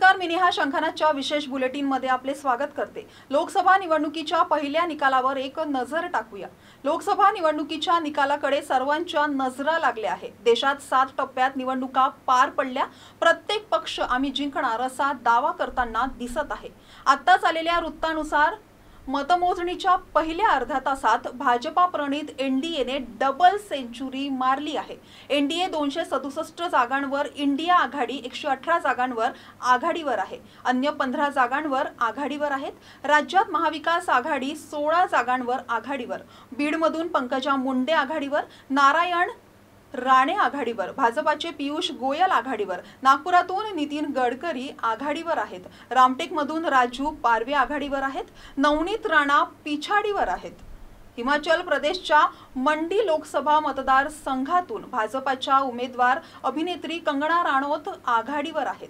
नमस्कार, मी नेहा शंखानाथच्या विशेष बुलेटिनमध्ये आपले स्वागत करते। लोकसभा निवडणुकीच्या पहिल्या निकालावर एक नजर टाकूया। लोकसभा निवडणुकीच्या निकालाकडे सर्वांच्या नजरा लागल्या आहे। देशात 7 टप्प्यात निवडणुका पार पडल्या। प्रत्येक पक्ष आम्ही जिंकणार असा दावा करताना दिसत आहे। आत्ताच आलेल्या वृत्तानुसार मतमोजणीच्या पहिल्या अर्ध्या तासात भाजपा प्रणित एनडीएने डबल सेंचुरी मारली आहे। एनडीए 267 जागांवर, इंडिया आघाडी 118 जागांवर आघाडीवर आहे। अन्य 15 जागांवर आघाडीवर आहेत। राज्यात महाविकास आघाडी 16 जागांवर आघाडीवर, बीडमधून पंकजा मुंडे आघाडीवर, नारायण राणे आघाडीवर, भाजपाचे पीयूष गोयल आघाडीवर, नागपुरातून नितीन गडकरी आघाडीवर आहेत, रामटेकमधून राजू पारवे आघाडीवर आहेत, नवनीत राणा पिछाडीवर आहेत। हिमाचल प्रदेशच्या मंडी लोकसभा मतदारसंघातून भाजपाच्या उमेदवार अभिनेत्री कंगना राणौत आघाडीवर आहेत।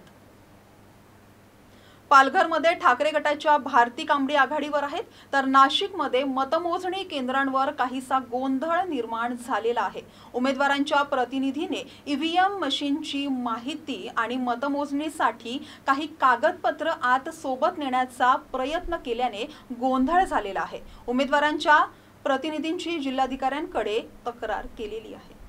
पालघरमध्ये ठाकरे गटाच्या भारती कांबडी आघाडीवर आहेत, तर नाशिकमध्ये मतमोजणी केंद्रांवर काहीसा गोंधळ निर्माण झालेला आहे। उमेदवारांच्या प्रतिनिधीने ईव्हीएम मशीनची माहिती आणि मतमोजणीसाठी काही कागदपत्र आत सोबत नेण्याचा प्रयत्न केल्याने गोंधळ झालेला आहे। उमेदवारांच्या प्रतिनिधींची जिल्हाधिकाऱ्यांकडे तक्रार केलेली आहे।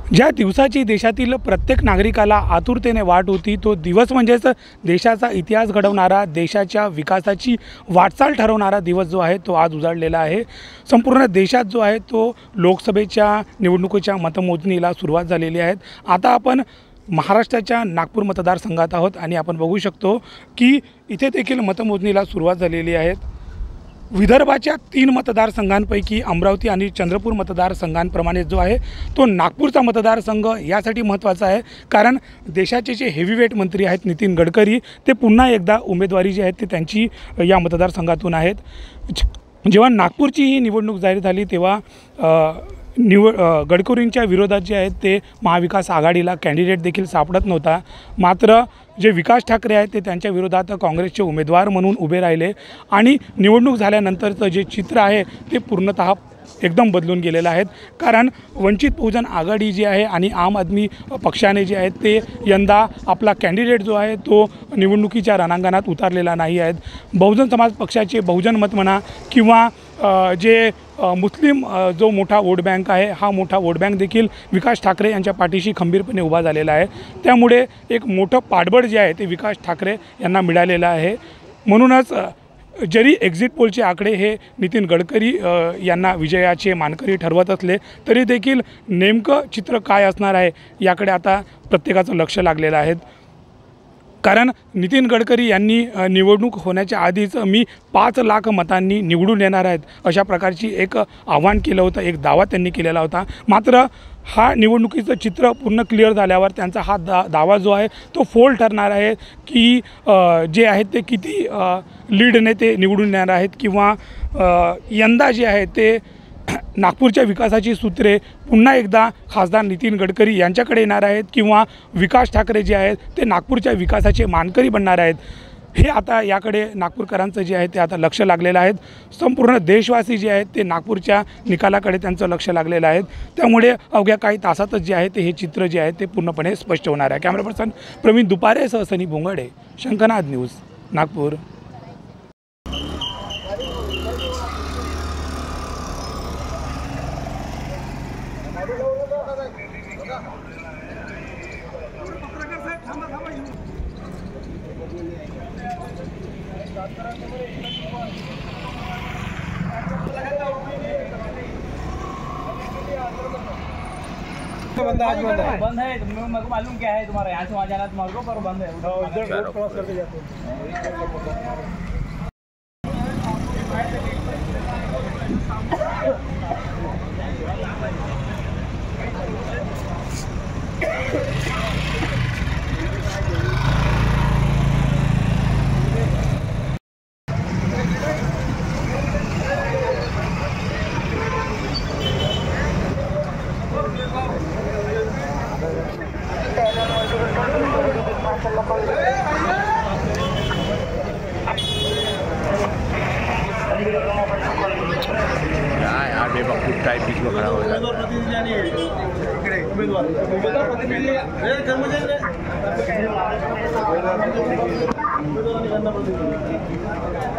ज्या दिवसाची देशातील प्रत्येक नागरिकाला आतुरतेने वाट होती, तो दिवस म्हणजेच देशाचा इतिहास घडवणारा, देशाच्या विकासाची वाटचाल ठरवणारा दिवस जो आहे तो आज उजाडलेला आहे। संपूर्ण देशात जो आहे तो लोकसभेच्या निवडणुकीच्या मतमोजणीला सुरुवात झालेली आहे। आता आपण महाराष्ट्राच्या नागपूर मतदारसंघात आहोत आणि आपण बघू शकतो की इथे देखील मतमोजणीला सुरुवात झालेली आहे। विदर्भाच्या 3 मतदारसंघांपैकी अमरावती आणि चंद्रपूर मतदारसंघांप्रमाणे जो आहे तो नागपूरचा मतदारसंघ यासाठी महत्त्वाचा आहे, कारण देशाचे जे हेवीवेट मंत्री आहेत नितीन गडकरी, ते पुन्हा एकदा उमेदवारी जी आहे ते त्यांची या मतदारसंघातून आहेत। जेव्हा नागपूरची ही निवडणूक जाहीर झाली तेव्हा गडकरींच्या विरोधात जे आहेत ते महाविकास आघाडीला कॅन्डिडेट देखील सापडत नव्हता। मात्र जे विकास ठाकरे आहेत ते त्यांच्या विरोधात काँग्रेसचे उमेदवार म्हणून उभे राहिले आणि निवडणूक झाल्यानंतरचं जे चित्र आहे ते पूर्णतः एकदम बदलून गेलेलं आहे, कारण वंचित बहुजन आघाडी जी आहे आणि आम आदमी पक्षाने जे आहेत ते यंदा आपला कॅन्डिडेट जो आहे तो निवडणुकीच्या रणांगणात उतारलेला नाही आहे। बहुजन समाज पक्षाचे बहुजन मत म्हणा किंवा जे मुस्लिम जो मोठा वोट बँक आहे, हा मोठा वोट बँक देखील विकास ठाकरे यांच्या पाठीशी खंबीरपणे उभा झालेला आहे। त्यामुळे एक मोठं पाठबळ जे आहे ते विकास ठाकरे यांना मिळालेलं आहे। म्हणूनच जरी एक्झिट पोलचे आकडे हे नितीन गडकरी यांना विजयाचे मानकरी ठरवत असले तरी देखील नेमकं चित्र काय असणार आहे याकडे आता प्रत्येकाचं लक्ष लागलेलं आहे। कारण नितीन गडकरी यांनी निवडणूक होण्याच्या आधीच मी 5 लाख मतांनी निवडून येणार आहेत अशा प्रकारची एक आव्हान केलं होतं, एक दावा त्यांनी केलेला होता। मात्र हा निवडणुकीचं चित्र पूर्ण क्लिअर झाल्यावर त्यांचा हा दावा जो आहे तो फोल ठरणार आहे की जे आहेत ते किती लीडने ते निवडून येणार आहेत, किंवा यंदा जे आहे ते नागपूरच्या विकासाची सूत्रे पुन्हा एकदा खासदार नितीन गडकरी यांच्याकडे येणार आहेत, किंवा विकास ठाकरे जे आहेत ते नागपूरच्या विकासाचे मानकरी बनणार आहेत। हे आता याकडे नागपूरकरांचं जे आहे ते आता लक्ष लागलेलं आहे। संपूर्ण देशवासी जे आहेत ते नागपूरच्या निकालाकडे त्यांचं लक्ष लागलेलं आहे। त्यामुळे अवघ्या काही तासातच जे आहे ते हे चित्र जे आहे ते पूर्णपणे स्पष्ट होणार आहे। कॅमेरा पर्सन प्रवीण दुपारे सह सनी भोंगडे, शंखनाथ न्यूज, नागपूर। बंद है, मेरे को मालूम क्या है तुम्हारा, यहाँ से वहाँ जाना तुम्हारे को, पर बंद है। उधर क्रॉस करके जाते हैं। यार बेवकूफ टाइप बीच में खड़ा हो जाता है। उमेदवारांनी ज्यांना प्रतिनिधी